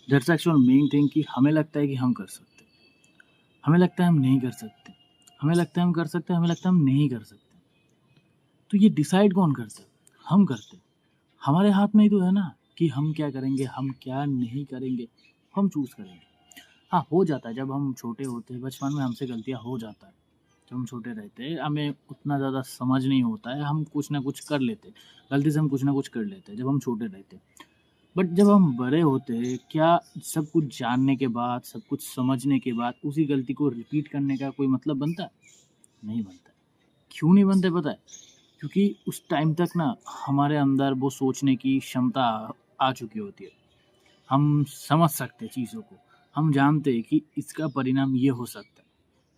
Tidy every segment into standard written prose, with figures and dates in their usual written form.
That's actual main thing कि हमें लगता है कि हम कर सकते हैं, हमें लगता है हम नहीं कर सकते, हमें लगता है हम कर सकते हैं, हमें लगता है हम नहीं कर सकते। तो ये डिसाइड कौन करता है? हम करते हैं। हमारे हाथ में ही तो है ना कि हम क्या करेंगे, हम क्या नहीं करेंगे, हम चूज़ करेंगे। हाँ, हो जाता है जब हम छोटे होते हैं, बचपन में हमसे गलतियाँ हो जाता है। जब हम छोटे रहते हैं, हमें उतना ज़्यादा समझ नहीं होता है, हम कुछ ना कुछ कर लेते हैं। गलती से हम कुछ ना कुछ कर लेते हैं जब हम छोटे रहते हैं। बट जब हम बड़े होते हैं, क्या सब कुछ जानने के बाद, सब कुछ समझने के बाद उसी गलती को रिपीट करने का कोई मतलब बनता है? नहीं बनता है। क्यों नहीं बनते पता है? क्योंकि उस टाइम तक ना हमारे अंदर वो सोचने की क्षमता आ चुकी होती है। हम समझ सकते हैं चीज़ों को, हम जानते हैं कि इसका परिणाम ये हो सकता है,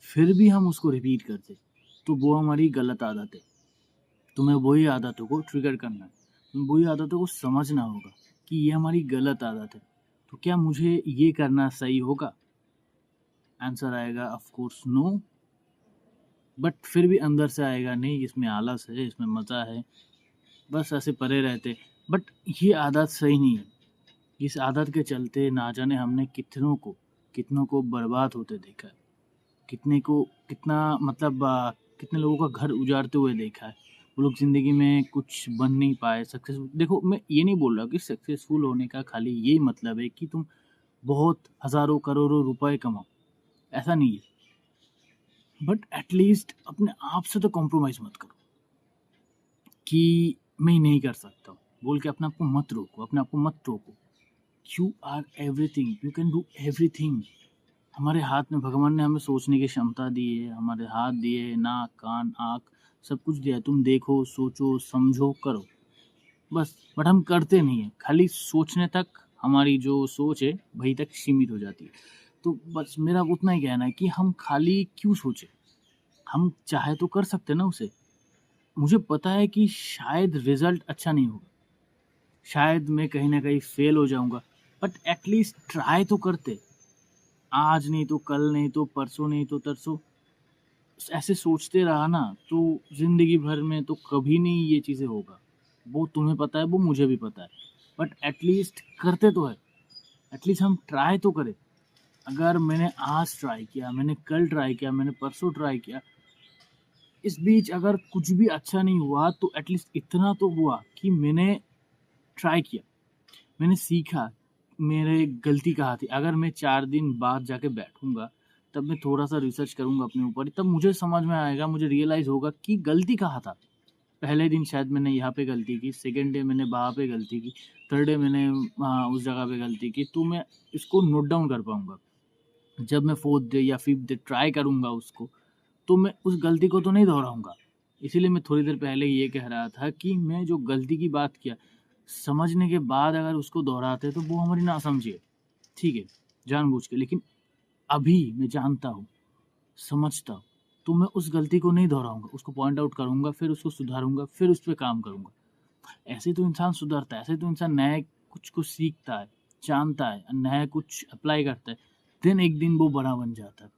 फिर भी हम उसको रिपीट करते हैं, तो वो हमारी गलत आदत है। तुम्हें वही आदतों को ट्रिगर करना है, तुम्हें वही आदतों को समझना होगा कि ये हमारी गलत आदत है। तो क्या मुझे ये करना सही होगा? आंसर आएगा ऑफ कोर्स नो, बट फिर भी अंदर से आएगा नहीं, इसमें आलस है, इसमें मज़ा है, बस ऐसे पड़े रहते। बट ये आदत सही नहीं है। इस आदत के चलते ना जाने हमने कितनों को बर्बाद होते देखा है। कितने को कितना मतलब कितने लोगों का घर उजाड़ते हुए देखा है। वो लोग ज़िंदगी में कुछ बन नहीं पाए सक्सेसफुल। देखो, मैं ये नहीं बोल रहा कि सक्सेसफुल होने का खाली यही मतलब है कि तुम बहुत हज़ारों करोड़ों रुपए कमाओ, ऐसा नहीं है। बट एटलीस्ट अपने आप से तो कॉम्प्रोमाइज़ मत करो कि मैं नहीं कर सकता हूँ, बोल के अपने आप को मत रोको, अपने आप को मत टोको। You are everything, you can do everything. हमारे हाथ में भगवान ने हमें सोचने की क्षमता दी है, हमारे हाथ दिए है, नाक, कान, आँख, सब कुछ दिया है। तुम देखो, सोचो, समझो, करो, बस। बट हम करते नहीं हैं, खाली सोचने तक हमारी जो सोच है वहीं तक सीमित हो जाती है। तो बस मेरा उतना ही कहना है कि हम खाली क्यों सोचें? हम चाहे तो कर सकते हैं ना उसे। मुझे पता है कि शायद रिज़ल्ट अच्छा नहीं होगा, शायद मैं कहीं न कहीं फ़ेल हो जाऊँगा, बट एट लीस्ट ट्राई तो करते। आज नहीं तो कल, नहीं तो परसों, नहीं तो तरसों, ऐसे सोचते रहा ना तो ज़िंदगी भर में तो कभी नहीं ये चीज़ें होगा। वो तुम्हें पता है, वो मुझे भी पता है। बट एट लीस्ट करते तो हैं, एट लीस्ट हम ट्राई तो करें। अगर मैंने आज ट्राई किया, मैंने कल ट्राई किया, मैंने परसों ट्राई किया, इस बीच अगर कुछ भी अच्छा नहीं हुआ तो एट लीस्ट इतना तो हुआ कि मैंने ट्राई किया, मैंने सीखा, मेरे गलती कहाँ थी। अगर मैं 4 दिन बाद जाके बैठूँगा, तब मैं थोड़ा-सा रिसर्च करूँगा अपने ऊपर, तब मुझे समझ में आएगा, मुझे रियलाइज़ होगा कि गलती कहाँ था। पहले दिन शायद मैंने यहाँ पे गलती की, सेकंड डे मैंने वहाँ पे गलती की, थर्ड डे मैंने उस जगह पे गलती की, तो मैं इसको नोट डाउन कर पाऊँगा। जब मैं 4th डे या 5th डे ट्राई करूँगा उसको, तो मैं उस गलती को तो नहीं दोहराऊँगा। इसीलिए मैं थोड़ी देर पहले ये कह रहा था कि मैं जो गलती की बात किया, समझने के बाद अगर उसको दोहराते तो वो हमारी नासमझी है, ठीक है, जानबूझ के। लेकिन अभी मैं जानता हूँ, समझता हूँ, तो मैं उस गलती को नहीं दोहराऊँगा, उसको पॉइंट आउट करूँगा, फिर उसको सुधारूँगा, फिर उस पे काम करूँगा। ऐसे तो इंसान सुधरता है, ऐसे तो इंसान नया कुछ सीखता है, जानता है, नया कुछ अप्लाई करता है, देन एक दिन वो बड़ा बन जाता है।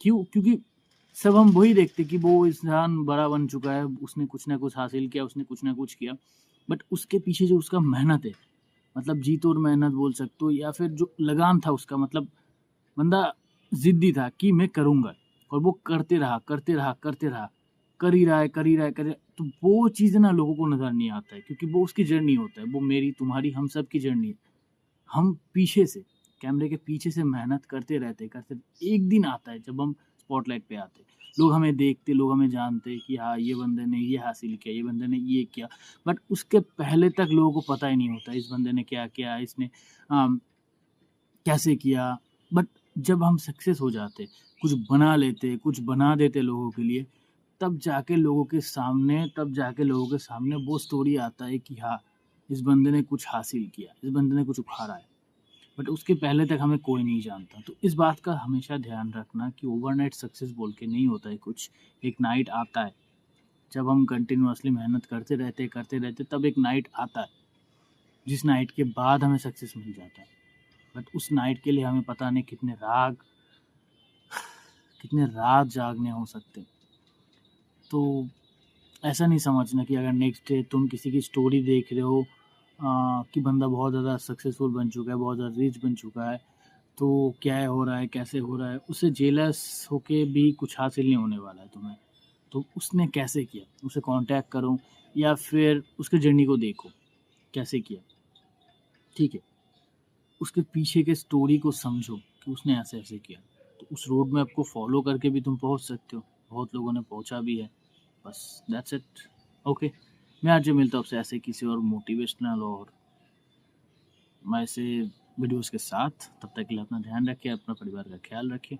क्यों? क्योंकि सब हम वही देखते हैं कि वो इंसान बड़ा बन चुका है, उसने कुछ ना कुछ हासिल किया, उसने कुछ ना कुछ किया, बट उसके पीछे जो उसका मेहनत है, मतलब जी तोड़ मेहनत बोल सकते हो, या फिर जो लगान था उसका, मतलब बंदा ज़िद्दी था कि मैं करूँगा, और वो करते रहा, करते रहा, करते रहा, कर ही रहा है, कर ही रहा है, कर ही तो वो चीज़ें ना लोगों को नज़र नहीं आता है, क्योंकि वो उसकी जर्नी होता है, वो मेरी, तुम्हारी, हम सब की जर्नी है। हम पीछे से, कैमरे के पीछे से मेहनत करते एक दिन आता है जब हम स्पॉटलाइट पे आते हैं। लोग हमें देखते, लोग हमें जानते कि हाँ, ये बंदे ने ये हासिल किया, ये बंदे ने ये किया। बट उसके पहले तक लोगों को पता ही नहीं होता इस बंदे ने क्या किया, इसने कैसे किया। बट जब हम सक्सेस हो जाते, कुछ बना लेते, कुछ बना देते लोगों के लिए, तब जाके लोगों के सामने वो स्टोरी आता है कि हाँ, इस बंदे ने कुछ हासिल किया, इस बंदे ने कुछ उखाड़ा है। बट उसके पहले तक हमें कोई नहीं जानता। तो इस बात का हमेशा ध्यान रखना कि ओवरनाइट सक्सेस बोल के नहीं होता है कुछ। एक नाइट आता है, जब हम कंटिन्यूअसली मेहनत करते रहते, तब एक नाइट आता है, जिस नाइट के बाद हमें सक्सेस मिल जाता है। बट उस नाइट के लिए हमें पता नहीं कितने रात जागने हो सकते। तो ऐसा नहीं समझना कि अगर नेक्स्ट डे तुम किसी की स्टोरी देख रहे हो कि बंदा बहुत ज़्यादा सक्सेसफुल बन चुका है, बहुत ज़्यादा रिच बन चुका है, तो क्या हो रहा है, कैसे हो रहा है, उससे जेलस होके भी कुछ हासिल नहीं होने वाला है तुम्हें। तो उसने कैसे किया, उसे कांटेक्ट करो या फिर उसकी जर्नी को देखो, कैसे किया, ठीक है? उसके पीछे के स्टोरी को समझो कि उसने ऐसे-ऐसे किया। तो उस रोड मैप को फ़ॉलो करके भी तुम पहुँच सकते हो, बहुत लोगों ने पहुँचा भी है। बस दैट्स इट। ओके, मैं आज मिलता हूँ आपसे ऐसे किसी और मोटिवेशनल और मैं ऐसे वीडियोज़ के साथ। तब तक के लिए अपना ध्यान रखिए, अपना परिवार का ख़्याल रखिए।